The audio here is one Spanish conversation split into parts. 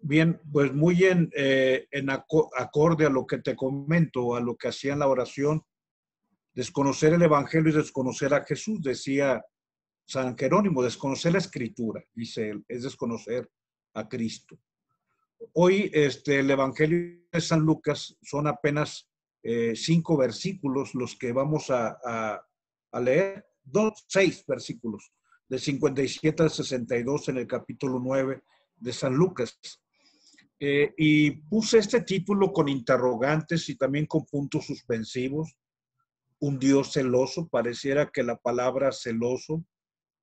Bien, pues muy acorde a lo que te comento, a lo que hacía en la oración, desconocer el Evangelio y desconocer a Jesús, decía San Jerónimo, desconocer la Escritura, dice él, es desconocer a Cristo. Hoy el Evangelio de San Lucas son apenas 5 versículos los que vamos a leer, 6 versículos, de 57 al 62 en el capítulo 9 de San Lucas. Y puse este título con interrogantes y también con puntos suspensivos. Un Dios celoso, pareciera que la palabra celoso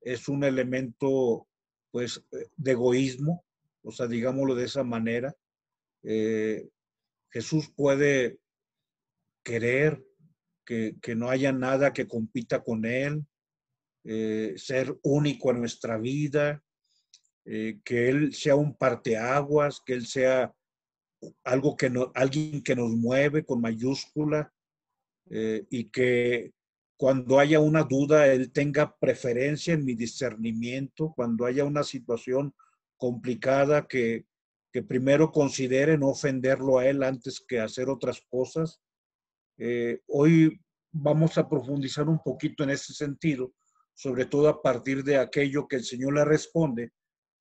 es un elemento, pues, de egoísmo, o sea, digámoslo de esa manera. Jesús puede querer que no haya nada que compita con él, ser único en nuestra vida, que él sea un parteaguas, que él sea alguien que nos mueve con mayúscula, y que cuando haya una duda, él tenga preferencia en mi discernimiento, cuando haya una situación complicada, que primero considere no ofenderlo a él antes que hacer otras cosas. Hoy vamos a profundizar un poquito en ese sentido, sobre todo a partir de aquello que el Señor le responde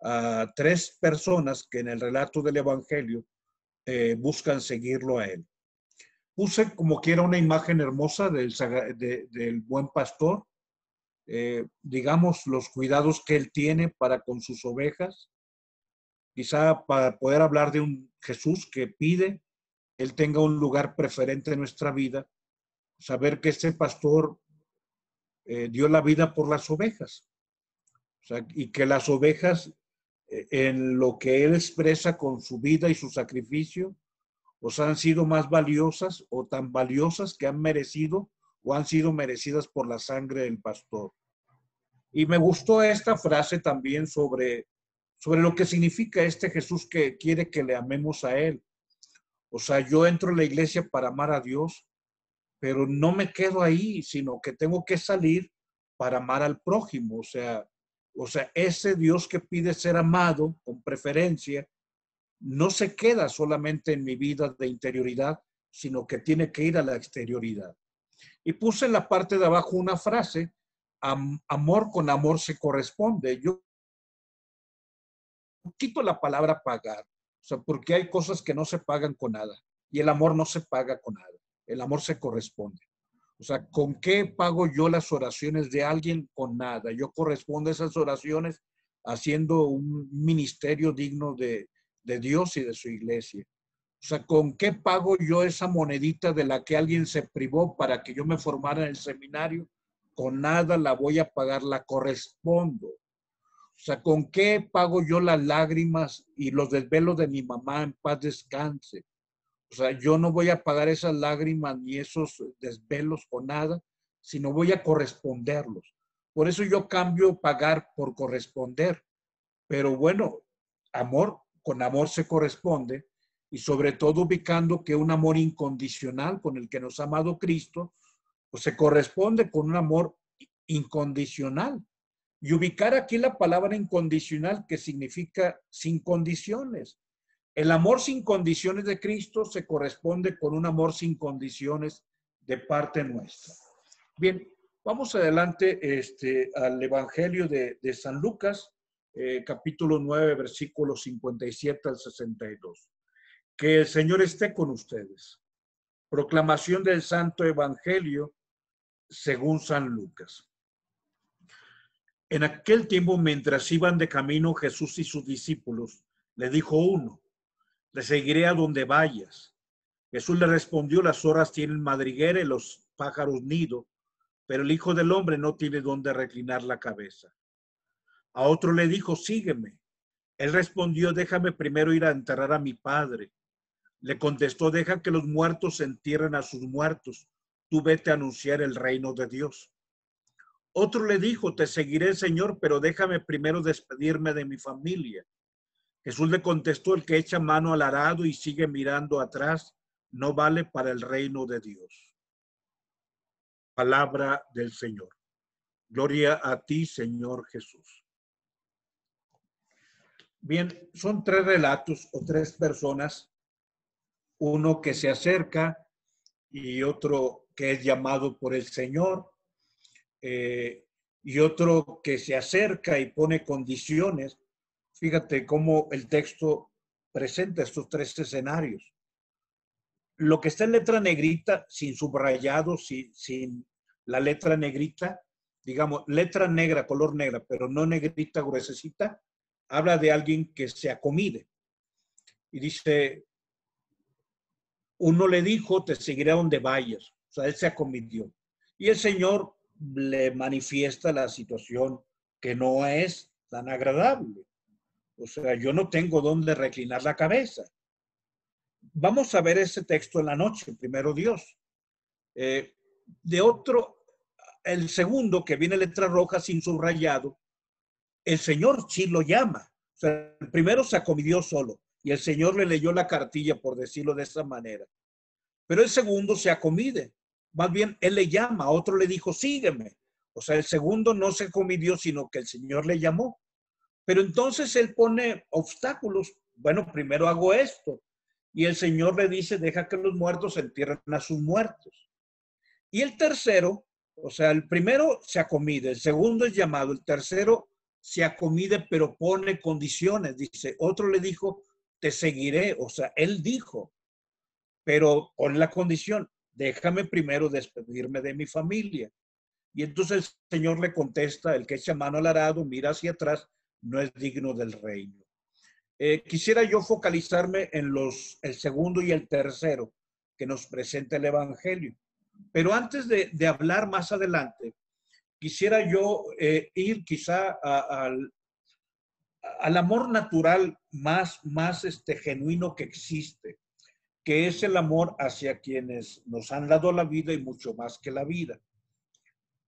a 3 personas que en el relato del Evangelio buscan seguirlo a él. Puse como quiera una imagen hermosa del buen pastor, digamos, los cuidados que él tiene para con sus ovejas, quizá para poder hablar de un Jesús que pide, él tenga un lugar preferente en nuestra vida, saber que este pastor dio la vida por las ovejas, o sea, y que las ovejas, en lo que él expresa con su vida y su sacrificio, os han sido más valiosas o tan valiosas que han merecido o han sido merecidas por la sangre del pastor. Y me gustó esta frase también sobre lo que significa este Jesús que quiere que le amemos a él. O sea, yo entro a la iglesia para amar a Dios, pero no me quedo ahí, sino que tengo que salir para amar al prójimo. O sea, ese Dios que pide ser amado con preferencia, no se queda solamente en mi vida de interioridad, sino que tiene que ir a la exterioridad. Y puse en la parte de abajo una frase, amor con amor se corresponde. Yo quito la palabra pagar, o sea, porque hay cosas que no se pagan con nada y el amor no se paga con nada, el amor se corresponde. O sea, ¿con qué pago yo las oraciones de alguien? Con nada. Yo correspondo a esas oraciones haciendo un ministerio digno de Dios y de su iglesia. O sea, ¿con qué pago yo esa monedita de la que alguien se privó para que yo me formara en el seminario? Con nada la voy a pagar, la correspondo. O sea, ¿con qué pago yo las lágrimas y los desvelos de mi mamá en paz descanse? O sea, yo no voy a pagar esas lágrimas ni esos desvelos con nada, sino voy a corresponderlos. Por eso yo cambio pagar por corresponder. Pero bueno, amor con amor se corresponde, y sobre todo ubicando que un amor incondicional con el que nos ha amado Cristo, pues se corresponde con un amor incondicional. Y ubicar aquí la palabra incondicional, que significa sin condiciones. El amor sin condiciones de Cristo se corresponde con un amor sin condiciones de parte nuestra. Bien, vamos adelante al Evangelio de San Lucas, capítulo 9, versículos 57 al 62. Que el Señor esté con ustedes. Proclamación del Santo Evangelio según San Lucas. En aquel tiempo, mientras iban de camino Jesús y sus discípulos, le dijo uno: le seguiré a donde vayas. Jesús le respondió: las zorras tienen madriguera y los pájaros nido, pero el Hijo del Hombre no tiene donde reclinar la cabeza. A otro le dijo: sígueme. Él respondió: déjame primero ir a enterrar a mi padre. Le contestó: deja que los muertos entierren a sus muertos. Tú vete a anunciar el reino de Dios. Otro le dijo: te seguiré, Señor, pero déjame primero despedirme de mi familia. Jesús le contestó: el que echa mano al arado y sigue mirando atrás no vale para el reino de Dios. Palabra del Señor. Gloria a ti, Señor Jesús. Bien, son tres relatos o tres personas, uno que se acerca y otro que es llamado por el Señor, eh, y otro que se acerca y pone condiciones. Fíjate cómo el texto presenta estos tres escenarios. Lo que está en letra negrita, sin subrayado, sin la letra negrita, digamos, letra negra, color negra, pero no negrita gruesecita, habla de alguien que se acomide. Y dice, uno le dijo, te seguiré a donde vayas. O sea, él se acomidió. Y el Señor le manifiesta la situación que no es tan agradable. O sea, yo no tengo dónde reclinar la cabeza. Vamos a ver ese texto en la noche, primero Dios. De otro, el segundo, que viene letra roja sin subrayado, el Señor sí lo llama. O sea, el primero se acomidió solo y el Señor le leyó la cartilla, por decirlo de esa manera. Pero el segundo se acomide. Más bien, él le llama, a otro le dijo, sígueme. O sea, el segundo no se acomidió, sino que el Señor le llamó. Pero entonces él pone obstáculos. Bueno, primero hago esto. Y el Señor le dice, deja que los muertos entierren a sus muertos. Y el tercero, o sea, el primero se acomide, el segundo es llamado, el tercero se acomide, pero pone condiciones. Dice, otro le dijo, te seguiré. O sea, él dijo, pero con la condición, déjame primero despedirme de mi familia. Y entonces el Señor le contesta, el que echa mano al arado, mira hacia atrás, no es digno del reino. Quisiera yo focalizarme en el segundo y el tercero que nos presenta el Evangelio. Pero antes de hablar más adelante, quisiera yo ir quizá al amor natural más genuino que existe, que es el amor hacia quienes nos han dado la vida y mucho más que la vida.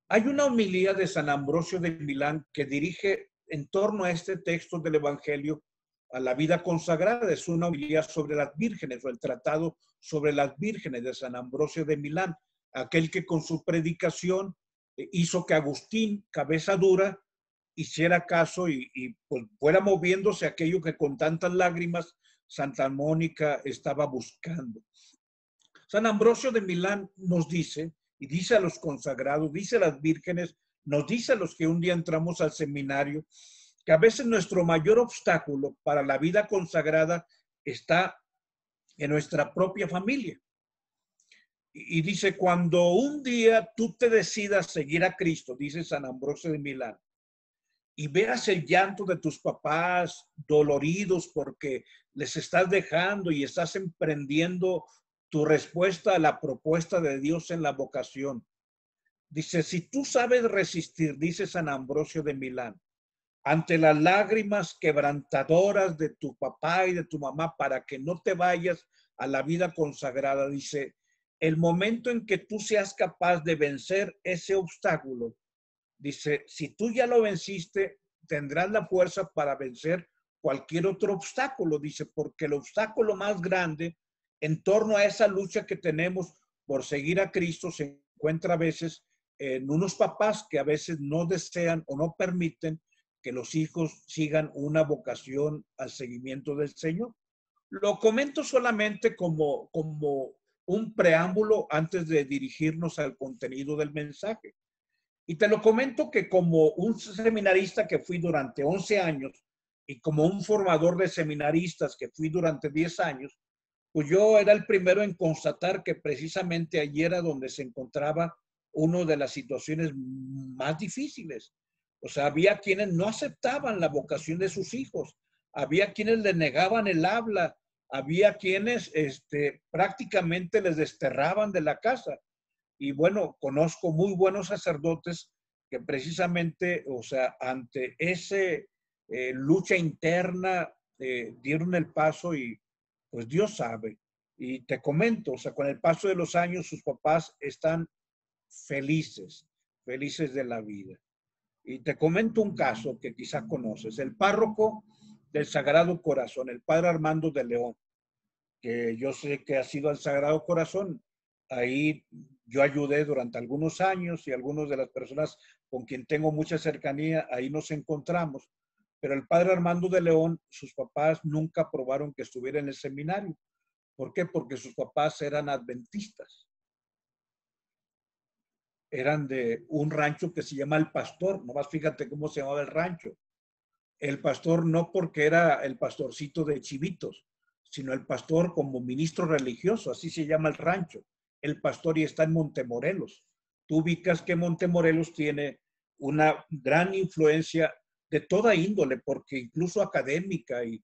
Hay una homilía de San Ambrosio de Milán que dirige en torno a este texto del Evangelio a la vida consagrada. Es una homilía sobre las vírgenes o el tratado sobre las vírgenes de San Ambrosio de Milán, aquel que con su predicación hizo que Agustín, cabeza dura, hiciera caso y pues fuera moviéndose aquello que con tantas lágrimas Santa Mónica estaba buscando. San Ambrosio de Milán nos dice, y dice a los consagrados, dice a las vírgenes, nos dice a los que un día entramos al seminario, que a veces nuestro mayor obstáculo para la vida consagrada está en nuestra propia familia. Y dice, cuando un día tú te decidas seguir a Cristo, dice San Ambrosio de Milán, y veas el llanto de tus papás doloridos porque les estás dejando y estás emprendiendo tu respuesta a la propuesta de Dios en la vocación. Dice, si tú sabes resistir, dice San Ambrosio de Milán, ante las lágrimas quebrantadoras de tu papá y de tu mamá para que no te vayas a la vida consagrada, dice, el momento en que tú seas capaz de vencer ese obstáculo, dice, si tú ya lo venciste, tendrás la fuerza para vencer cualquier otro obstáculo, dice, porque el obstáculo más grande en torno a esa lucha que tenemos por seguir a Cristo se encuentra a veces en unos papás que a veces no desean o no permiten que los hijos sigan una vocación al seguimiento del Señor. Lo comento solamente como un preámbulo antes de dirigirnos al contenido del mensaje. Y te lo comento que como un seminarista que fui durante 11 años y como un formador de seminaristas que fui durante 10 años, pues yo era el primero en constatar que precisamente allí era donde se encontraba una de las situaciones más difíciles. O sea, había quienes no aceptaban la vocación de sus hijos, había quienes le negaban el habla, había quienes prácticamente les desterraban de la casa. Y bueno, conozco muy buenos sacerdotes que precisamente, o sea, ante ese lucha interna, dieron el paso y pues Dios sabe. Y te comento, o sea, con el paso de los años sus papás están felices, felices de la vida. Y te comento un caso que quizás conoces, el párroco del Sagrado Corazón, el padre Armando de León, que yo sé que ha sido al Sagrado Corazón. Ahí yo ayudé durante algunos años y algunas de las personas con quien tengo mucha cercanía, ahí nos encontramos. Pero el padre Armando de León, sus papás nunca aprobaron que estuviera en el seminario. ¿Por qué? Porque sus papás eran adventistas. Eran de un rancho que se llama El Pastor. Nomás fíjate cómo se llamaba el rancho. El pastor no porque era el pastorcito de Chivitos, sino el pastor como ministro religioso, así se llama el rancho. El pastor y está en Montemorelos. Tú ubicas que Montemorelos tiene una gran influencia de toda índole, porque incluso académica y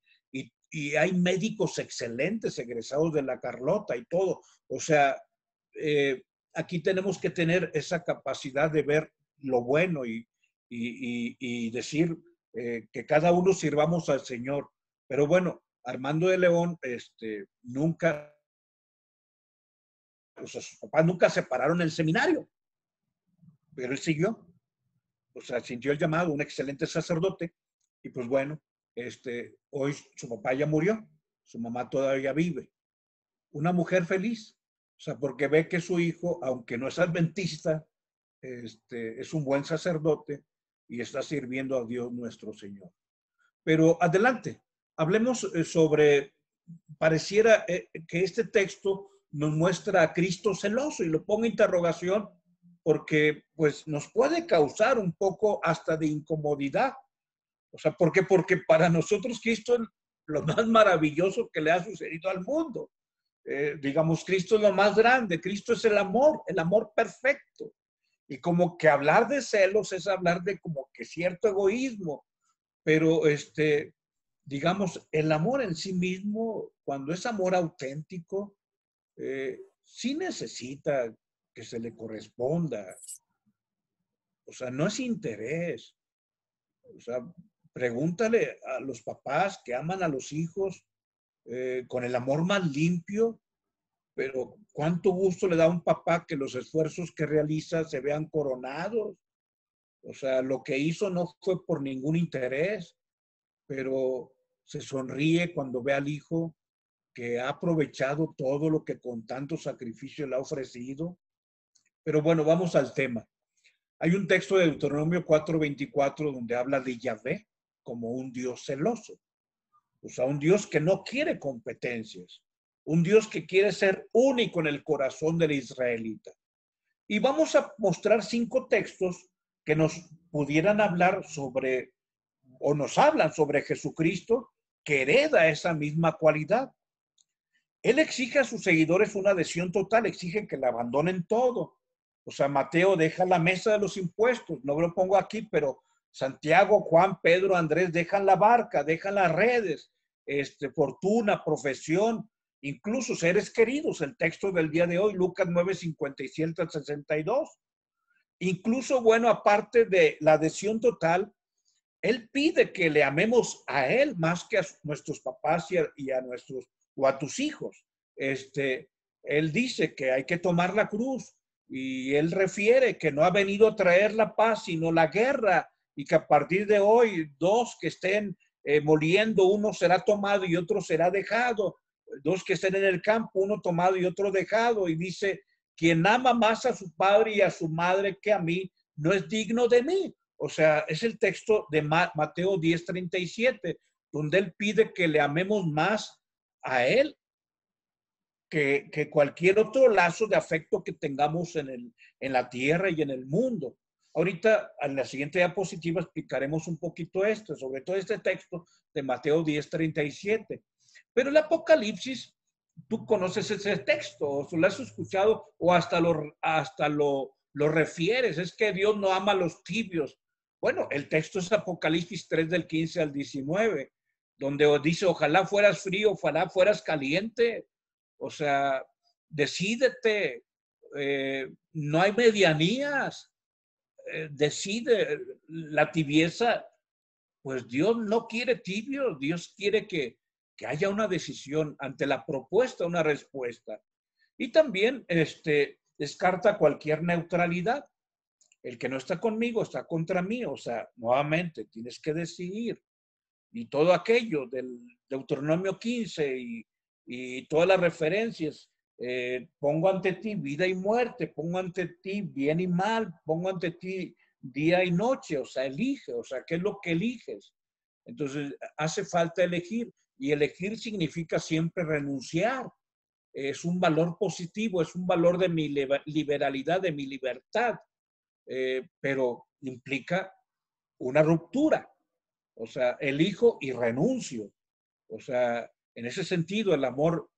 hay médicos excelentes egresados de la Carlota y todo. O sea, aquí tenemos que tener esa capacidad de ver lo bueno y decir que cada uno sirvamos al Señor. Pero bueno, Armando de León nunca, o sea, sus papás nunca se pararon en el seminario, pero él siguió, o sea, sintió el llamado, un excelente sacerdote, y pues bueno, hoy su papá ya murió, su mamá todavía vive. Una mujer feliz, o sea, porque ve que su hijo, aunque no es adventista, es un buen sacerdote y está sirviendo a Dios nuestro Señor. Pero adelante, hablemos sobre, pareciera que este texto nos muestra a Cristo celoso y lo pongo en interrogación porque pues nos puede causar un poco hasta de incomodidad. O sea, ¿por qué? Porque para nosotros Cristo es lo más maravilloso que le ha sucedido al mundo. Digamos, Cristo es lo más grande, Cristo es el amor perfecto. Y como que hablar de celos es hablar de como que cierto egoísmo, pero digamos, el amor en sí mismo, cuando es amor auténtico, sí necesita que se le corresponda. O sea, no es interés. O sea, pregúntale a los papás que aman a los hijos con el amor más limpio, pero cuánto gusto le da a un papá que los esfuerzos que realiza se vean coronados. O sea, lo que hizo no fue por ningún interés, pero se sonríe cuando ve al hijo que ha aprovechado todo lo que con tanto sacrificio le ha ofrecido. Pero bueno, vamos al tema. Hay un texto de Deuteronomio 4:24 donde habla de Yahvé como un Dios celoso. O sea, un Dios que no quiere competencias. Un Dios que quiere ser único en el corazón del israelita. Y vamos a mostrar 5 textos que nos pudieran hablar sobre, o nos hablan sobre Jesucristo, que hereda esa misma cualidad. Él exige a sus seguidores una adhesión total, exige que le abandonen todo. O sea, Mateo deja la mesa de los impuestos, no lo pongo aquí, pero Santiago, Juan, Pedro, Andrés dejan la barca, dejan las redes, fortuna, profesión, incluso seres queridos. El texto del día de hoy, Lucas 9:57 al 62. Incluso, bueno, aparte de la adhesión total, él pide que le amemos a él más que a nuestros papás y a nuestros o a tus hijos. Él dice que hay que tomar la cruz y él refiere que no ha venido a traer la paz sino la guerra y que a partir de hoy 2 que estén moliendo, uno será tomado y otro será dejado. 2 que estén en el campo, uno tomado y otro dejado. Y dice, quien ama más a su padre y a su madre que a mí, no es digno de mí. O sea, es el texto de Mateo 10:37, donde él pide que le amemos más a él que cualquier otro lazo de afecto que tengamos en la tierra y en el mundo. Ahorita, en la siguiente diapositiva, explicaremos un poquito esto, sobre todo este texto de Mateo 10:37. Pero el Apocalipsis, tú conoces ese texto, o lo has escuchado, o hasta lo refieres. Es que Dios no ama a los tibios. Bueno, el texto es Apocalipsis 3 del 15 al 19, donde dice, ojalá fueras frío, ojalá fueras caliente. O sea, decídete, no hay medianías, decide la tibieza, pues Dios no quiere tibios, Dios quiere que haya una decisión ante la propuesta, una respuesta. Y también descarta cualquier neutralidad. El que no está conmigo está contra mí, o sea, nuevamente tienes que decidir. Y todo aquello del Deuteronomio 15 y todas las referencias, pongo ante ti vida y muerte, pongo ante ti bien y mal, pongo ante ti día y noche, o sea, elige, o sea, ¿qué es lo que eliges? Entonces, hace falta elegir, y elegir significa siempre renunciar. Es un valor positivo, es un valor de mi liberalidad, de mi libertad, pero implica una ruptura. O sea, elijo y renuncio. O sea, en ese sentido, el amor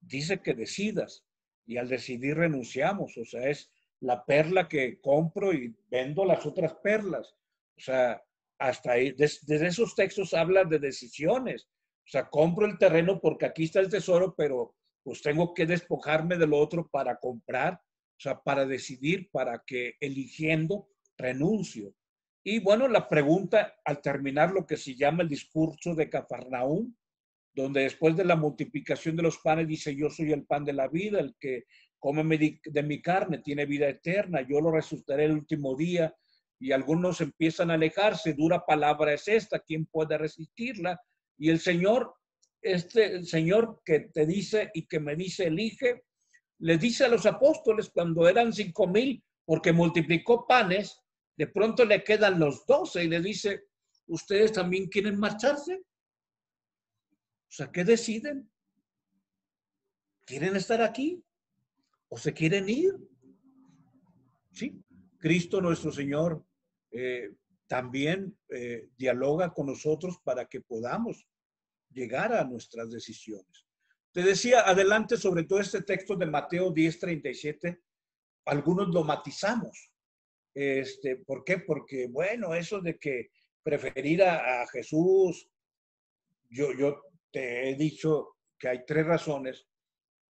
dice que decidas, y al decidir renunciamos. O sea, es la perla que compro y vendo las otras perlas. O sea, hasta ahí, desde esos textos habla de decisiones. O sea, compro el terreno porque aquí está el tesoro, pero pues tengo que despojarme de lo otro para comprar, o sea, para decidir, para que eligiendo renuncio. Y bueno, la pregunta al terminar lo que se llama el discurso de Cafarnaúm, donde después de la multiplicación de los panes dice: yo soy el pan de la vida, el que come de mi carne tiene vida eterna, yo lo resucitaré el último día. Y algunos empiezan a alejarse, dura palabra es esta, ¿quién puede resistirla? Y el Señor, el Señor que te dice y que me dice elige, les dice a los apóstoles cuando eran 5,000, porque multiplicó panes, de pronto le quedan los 12 y le dice: ¿ustedes también quieren marcharse? O sea, ¿qué deciden? ¿Quieren estar aquí o se quieren ir? Sí, Cristo nuestro Señor también dialoga con nosotros para que podamos llegar a nuestras decisiones. Te decía adelante sobre todo este texto de Mateo 10:37, algunos lo matizamos. ¿Por qué? Porque, bueno, eso de que preferir a Jesús, yo te he dicho que hay 3 razones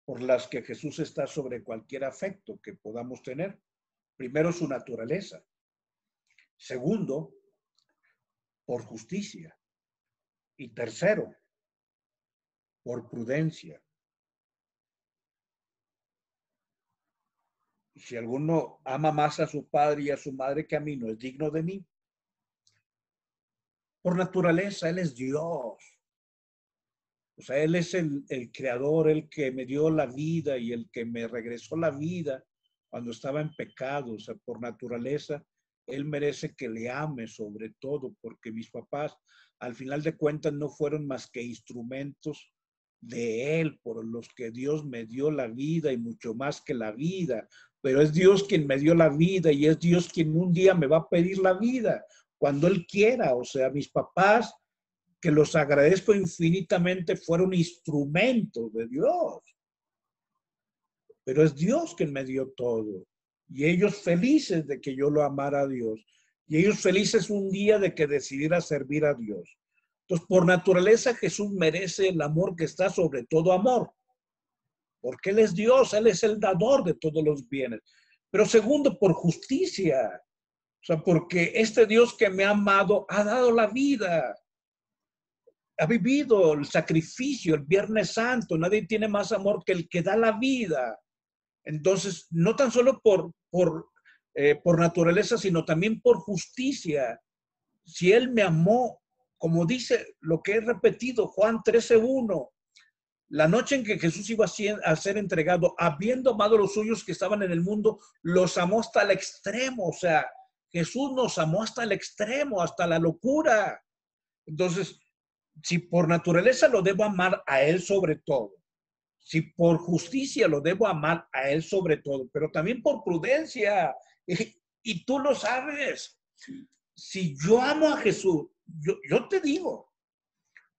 por las que Jesús está sobre cualquier afecto que podamos tener. Primero, su naturaleza. Segundo, por justicia. Y tercero, por prudencia. Si alguno ama más a su padre y a su madre que a mí, no es digno de mí. Por naturaleza, Él es Dios. O sea, Él es el creador, el que me dio la vida y el que me regresó la vida cuando estaba en pecado. O sea, por naturaleza, Él merece que le ame sobre todo, porque mis papás, al final de cuentas, no fueron más que instrumentos de Él, por los que Dios me dio la vida y mucho más que la vida. Pero es Dios quien me dio la vida y es Dios quien un día me va a pedir la vida cuando Él quiera. O sea, mis papás, que los agradezco infinitamente, fueron instrumentos de Dios. Pero es Dios quien me dio todo. Y ellos felices de que yo lo amara a Dios. Y ellos felices un día de que decidiera servir a Dios. Entonces, por naturaleza, Jesús merece el amor que está sobre todo amor. Porque Él es Dios, Él es el dador de todos los bienes. Pero segundo, por justicia. O sea, porque este Dios que me ha amado ha dado la vida. Ha vivido el sacrificio, el Viernes Santo. Nadie tiene más amor que el que da la vida. Entonces, no tan solo por naturaleza, sino también por justicia. Si Él me amó, como dice lo que he repetido, Juan 13:1, la noche en que Jesús iba a ser entregado, habiendo amado a los suyos que estaban en el mundo, los amó hasta el extremo. O sea, Jesús nos amó hasta el extremo, hasta la locura. Entonces, si por naturaleza lo debo amar a Él sobre todo, si por justicia lo debo amar a Él sobre todo, pero también por prudencia, y tú lo sabes, si yo amo a Jesús, yo te digo,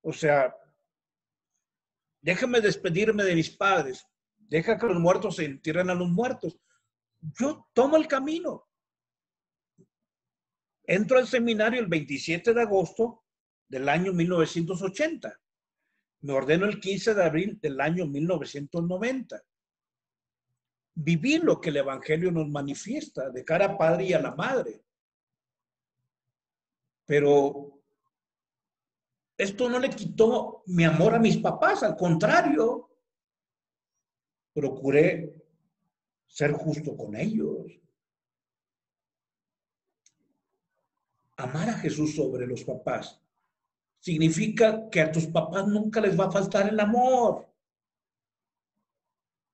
o sea, déjame despedirme de mis padres, deja que los muertos se entierren a los muertos. Yo tomo el camino. Entro al seminario el 27 de agosto del año 1980. Me ordeno el 15 de abril del año 1990. Viví lo que el Evangelio nos manifiesta de cara al Padre y a la Madre. Pero esto no le quitó mi amor a mis papás, al contrario, procuré ser justo con ellos. Amar a Jesús sobre los papás significa que a tus papás nunca les va a faltar el amor.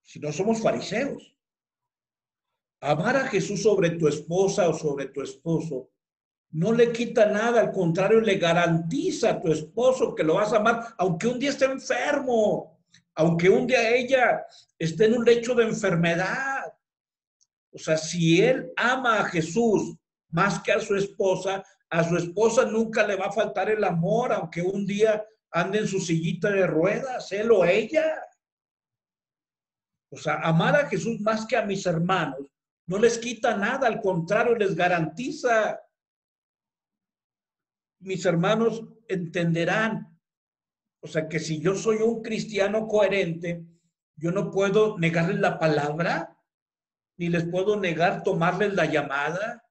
Si no somos fariseos. Amar a Jesús sobre tu esposa o sobre tu esposo no le quita nada, al contrario, le garantiza a tu esposo que lo vas a amar, aunque un día esté enfermo, aunque un día ella esté en un lecho de enfermedad. O sea, si él ama a Jesús más que a su esposa nunca le va a faltar el amor, aunque un día ande en su sillita de ruedas, él o ella. O sea, amar a Jesús más que a mis hermanos no les quita nada, al contrario, les garantiza. Mis hermanos entenderán, o sea, que si yo soy un cristiano coherente, yo no puedo negarles la palabra, ni les puedo negar tomarles la llamada.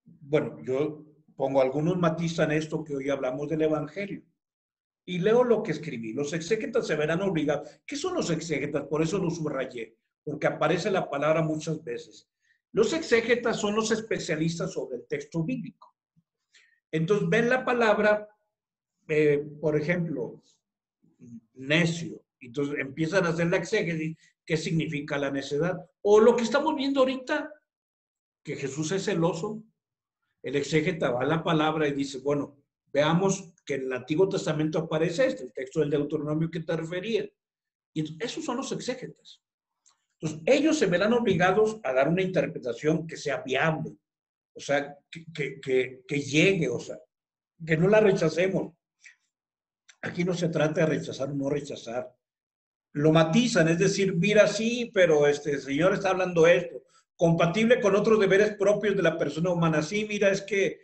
Bueno, yo pongo algunos matices en esto que hoy hablamos del Evangelio. Y leo lo que escribí. Los exégetas se verán obligados. ¿Qué son los exégetas? Por eso lo subrayé, porque aparece la palabra muchas veces. Los exégetas son los especialistas sobre el texto bíblico. Entonces ven la palabra, por ejemplo, necio. Entonces empiezan a hacer la exégesis. ¿Qué significa la necedad? O lo que estamos viendo ahorita, que Jesús es celoso. El exégeta va a la palabra y dice, bueno, veamos que en el Antiguo Testamento aparece el texto del Deuteronomio que te refería. Y esos son los exégetas. Entonces, ellos se verán obligados a dar una interpretación que sea viable, o sea, que llegue, o sea, que no la rechacemos. Aquí no se trata de rechazar o no rechazar. Lo matizan, es decir, mira, sí, pero el Señor está hablando esto, compatible con otros deberes propios de la persona humana. Sí, mira, es que,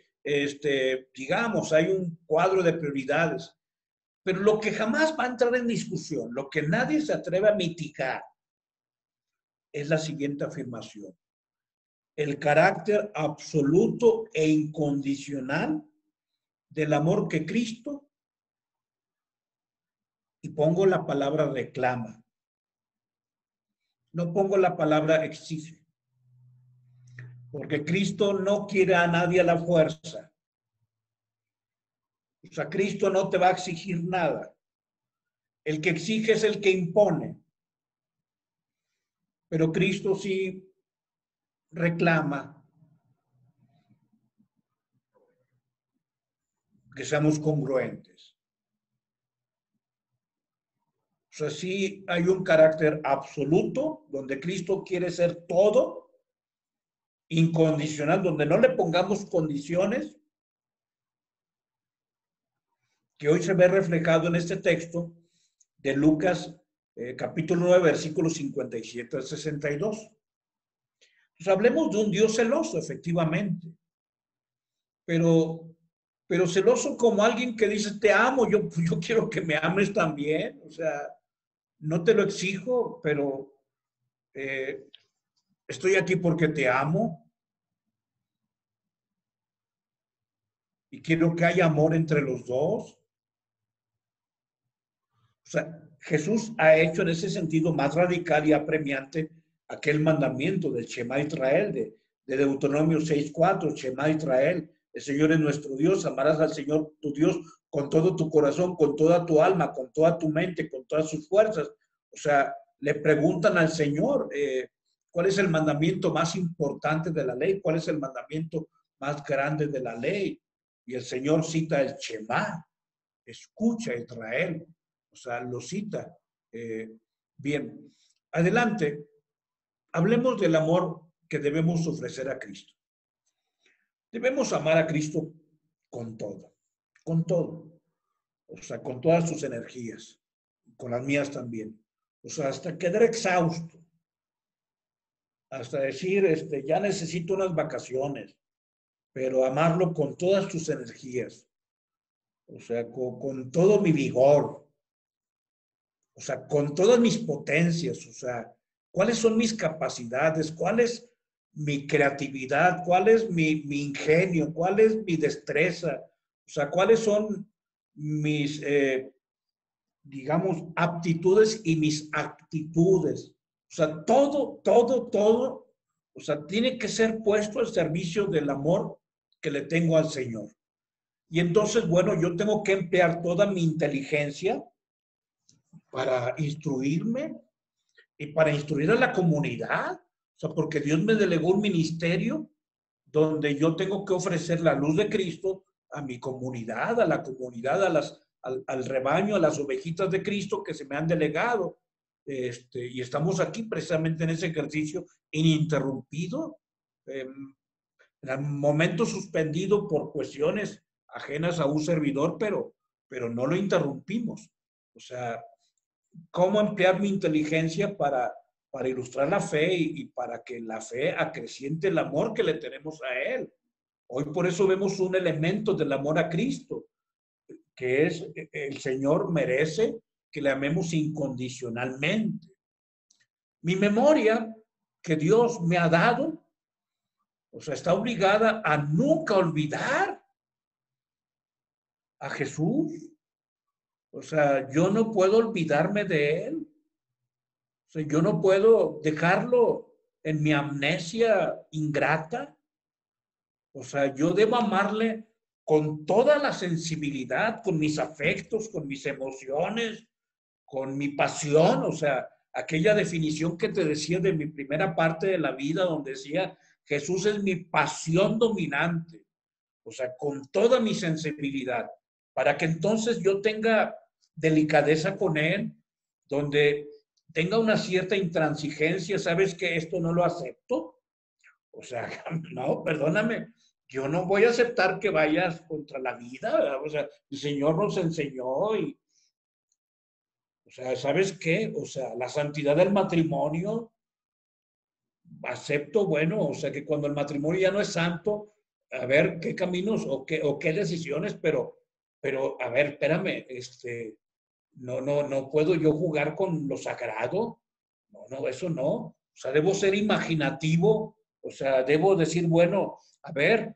digamos, hay un cuadro de prioridades, pero lo que jamás va a entrar en discusión, lo que nadie se atreve a mitigar, es la siguiente afirmación. El carácter absoluto e incondicional del amor que Cristo, y pongo la palabra reclama, no pongo la palabra exige. Porque Cristo no quiere a nadie a la fuerza. O sea, Cristo no te va a exigir nada. El que exige es el que impone. Pero Cristo sí reclama que seamos congruentes. O sea, sí hay un carácter absoluto donde Cristo quiere ser todo, incondicional, donde no le pongamos condiciones, que hoy se ve reflejado en este texto de Lucas capítulo 9, versículos 57 al 62. Pues hablemos de un Dios celoso, efectivamente, pero celoso como alguien que dice, te amo, yo quiero que me ames también, o sea, no te lo exijo, pero estoy aquí porque te amo y quiero que haya amor entre los dos. O sea, Jesús ha hecho en ese sentido más radical y apremiante aquel mandamiento del Shema Israel, de Deuteronomio 6:4, Shema Israel, el Señor es nuestro Dios, amarás al Señor tu Dios con todo tu corazón, con toda tu alma, con toda tu mente, con todas sus fuerzas. O sea, le preguntan al Señor, ¿cuál es el mandamiento más importante de la ley? ¿Cuál es el mandamiento más grande de la ley? Y el Señor cita el Shema, escucha Israel. O sea, lo cita. Bien, adelante. Hablemos del amor que debemos ofrecer a Cristo. Debemos amar a Cristo con todo, con todo. O sea, con todas sus energías, con las mías también. O sea, hasta quedar exhausto, hasta decir, ya necesito unas vacaciones, pero amarlo con todas tus energías. O sea, con todo mi vigor. O sea, con todas mis potencias, o sea, cuáles son mis capacidades, cuál es mi creatividad, cuál es mi ingenio, cuál es mi destreza, o sea, cuáles son mis, digamos, aptitudes y mis actitudes. O sea, todo, o sea, tiene que ser puesto al servicio del amor que le tengo al Señor. Y entonces, bueno, yo tengo que emplear toda mi inteligencia para instruirme y para instruir a la comunidad. O sea, porque Dios me delegó un ministerio donde yo tengo que ofrecer la luz de Cristo a mi comunidad, a la comunidad, al rebaño, a las ovejitas de Cristo que se me han delegado. Y estamos aquí precisamente en ese ejercicio ininterrumpido, en el momento suspendido por cuestiones ajenas a un servidor, pero no lo interrumpimos. O sea, cómo emplear mi inteligencia para ilustrar la fe y para que la fe acreciente el amor que le tenemos a Él. Hoy por eso vemos un elemento del amor a Cristo, que es el Señor merece que le amemos incondicionalmente. Mi memoria que Dios me ha dado, o sea, está obligada a nunca olvidar a Jesús. O sea, yo no puedo olvidarme de Él. O sea, yo no puedo dejarlo en mi amnesia ingrata. O sea, yo debo amarle con toda la sensibilidad, con mis afectos, con mis emociones, con mi pasión. O sea, aquella definición que te decía de mi primera parte de la vida, donde decía, Jesús es mi pasión dominante. O sea, con toda mi sensibilidad, para que entonces yo tenga delicadeza con Él, donde tenga una cierta intransigencia, ¿sabes que esto no lo acepto? O sea, no, perdóname, yo no voy a aceptar que vayas contra la vida, ¿verdad? O sea, el Señor nos enseñó y, o sea, ¿sabes qué? O sea, la santidad del matrimonio, acepto, bueno, o sea, que cuando el matrimonio ya no es santo, a ver qué caminos o qué decisiones, pero, a ver, espérame, no puedo yo jugar con lo sagrado. No, eso no. O sea, debo ser imaginativo. O sea, debo decir, bueno, a ver,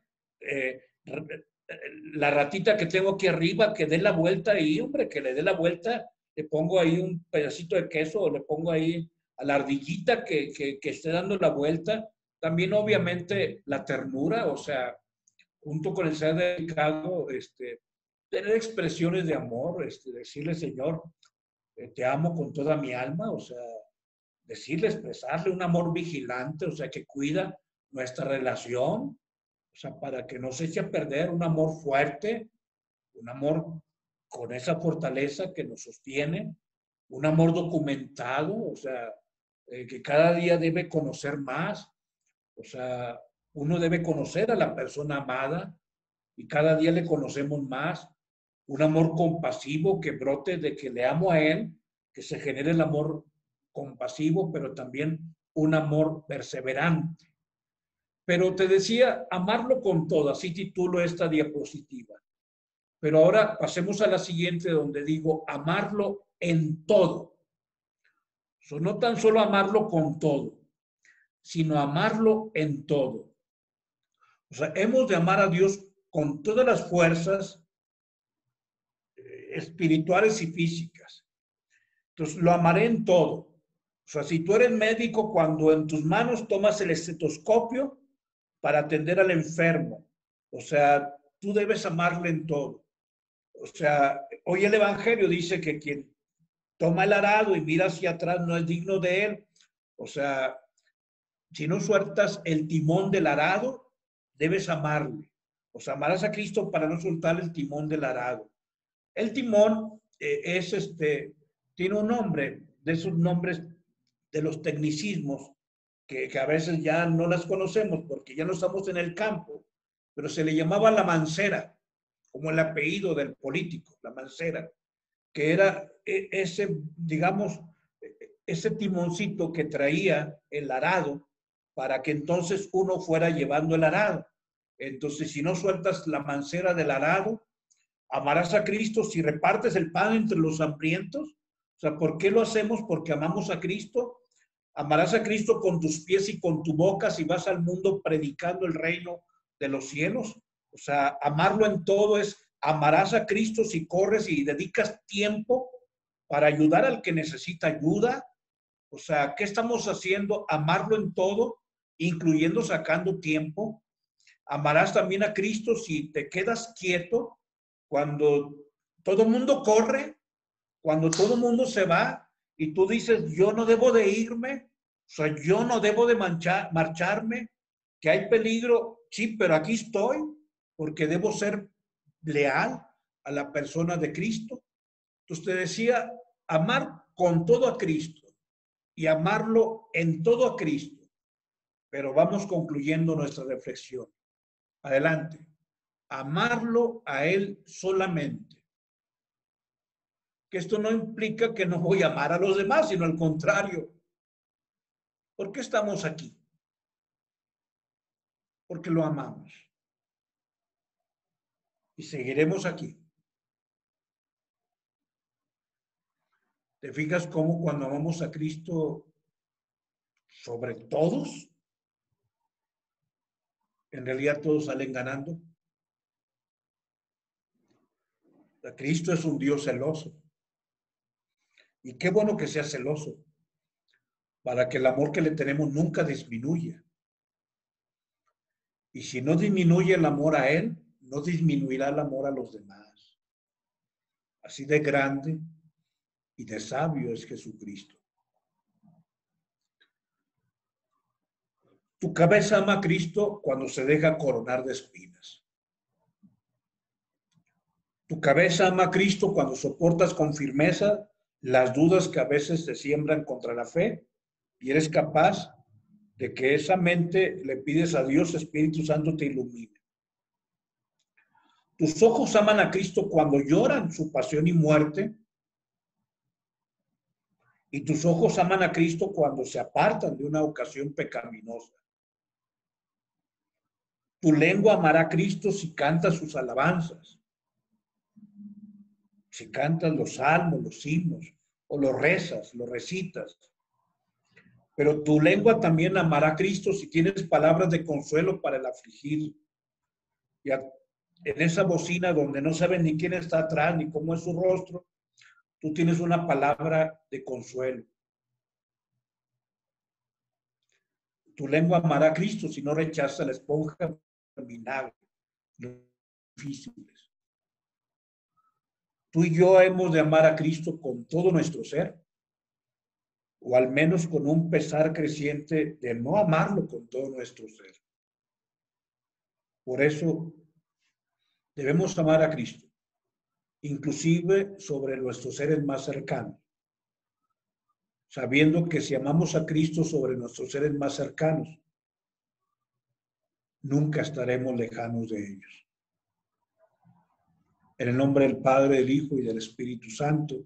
la ratita que tengo aquí arriba, que dé la vuelta ahí, hombre, que le dé la vuelta. Le pongo ahí un pedacito de queso o le pongo ahí a la ardillita que esté dando la vuelta. También, obviamente, la ternura, o sea, junto con el ser delicado, tener expresiones de amor, decirle, Señor, te amo con toda mi alma, o sea, decirle, expresarle un amor vigilante, o sea, que cuida nuestra relación, o sea, para que no se eche a perder un amor fuerte, un amor con esa fortaleza que nos sostiene, un amor documentado, o sea, que cada día debe conocer más, o sea, uno debe conocer a la persona amada y cada día le conocemos más, un amor compasivo que brote de que le amo a Él, que se genere el amor compasivo, pero también un amor perseverante. Pero te decía, amarlo con todo, así titulo esta diapositiva. Pero ahora pasemos a la siguiente donde digo, amarlo en todo. So, no tan solo amarlo con todo, sino amarlo en todo. O sea, hemos de amar a Dios con todas las fuerzas espirituales y físicas. Entonces, lo amaré en todo. O sea, si tú eres médico, cuando en tus manos tomas el estetoscopio para atender al enfermo, o sea, tú debes amarle en todo. O sea, hoy el Evangelio dice que quien toma el arado y mira hacia atrás no es digno de él. O sea, si no sueltas el timón del arado, debes amarle. O sea, amarás a Cristo para no soltar el timón del arado. El timón tiene un nombre, de esos nombres de los tecnicismos, que a veces ya no las conocemos porque ya no estamos en el campo, pero se le llamaba la mancera, como el apellido del político, la mancera, que era ese, digamos, ese timoncito que traía el arado para que entonces uno fuera llevando el arado. Entonces, si no sueltas la mancera del arado, amarás a Cristo si repartes el pan entre los hambrientos. O sea, ¿por qué lo hacemos? Porque amamos a Cristo. Amarás a Cristo con tus pies y con tu boca si vas al mundo predicando el reino de los cielos. O sea, amarlo en todo es amarás a Cristo si corres y dedicas tiempo para ayudar al que necesita ayuda. O sea, ¿qué estamos haciendo? Amarlo en todo, incluyendo sacando tiempo. Amarás también a Cristo si te quedas quieto cuando todo el mundo corre, cuando todo el mundo se va y tú dices, yo no debo de irme, o sea, yo no debo de marcharme, que hay peligro, Sí, pero aquí estoy porque debo ser leal a la persona de Cristo. Entonces te decía, amar con todo a Cristo y amarlo en todo a Cristo. Pero vamos concluyendo nuestra reflexión. Adelante. Amarlo a Él solamente. Que esto no implica que no voy a amar a los demás, sino al contrario. ¿Por qué estamos aquí? Porque lo amamos. Y seguiremos aquí. ¿Te fijas cómo cuando amamos a Cristo sobre todos, en realidad todos salen ganando? Cristo es un Dios celoso. Y qué bueno que sea celoso, para que el amor que le tenemos nunca disminuya. Y si no disminuye el amor a Él, no disminuirá el amor a los demás. Así de grande y de sabio es Jesucristo. Tu cabeza ama a Cristo cuando se deja coronar de espinas. Tu cabeza ama a Cristo cuando soportas con firmeza las dudas que a veces se siembran contra la fe y eres capaz de que esa mente le pides a Dios, Espíritu Santo, te ilumine. Tus ojos aman a Cristo cuando lloran su pasión y muerte, y tus ojos aman a Cristo cuando se apartan de una ocasión pecaminosa. Tu lengua amará a Cristo si cantas sus alabanzas, si cantas los salmos, los himnos, o los rezas, los recitas. Pero tu lengua también amará a Cristo si tienes palabras de consuelo para el afligido. Y en esa bocina donde no saben ni quién está atrás, ni cómo es su rostro, tú tienes una palabra de consuelo. Tu lengua amará a Cristo si no rechaza la esponja del vinagre, los difíciles. Tú y yo hemos de amar a Cristo con todo nuestro ser, o al menos con un pesar creciente de no amarlo con todo nuestro ser. Por eso debemos amar a Cristo, inclusive sobre nuestros seres más cercanos, sabiendo que si amamos a Cristo sobre nuestros seres más cercanos, nunca estaremos lejanos de ellos. En el nombre del Padre, del Hijo y del Espíritu Santo.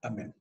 Amén.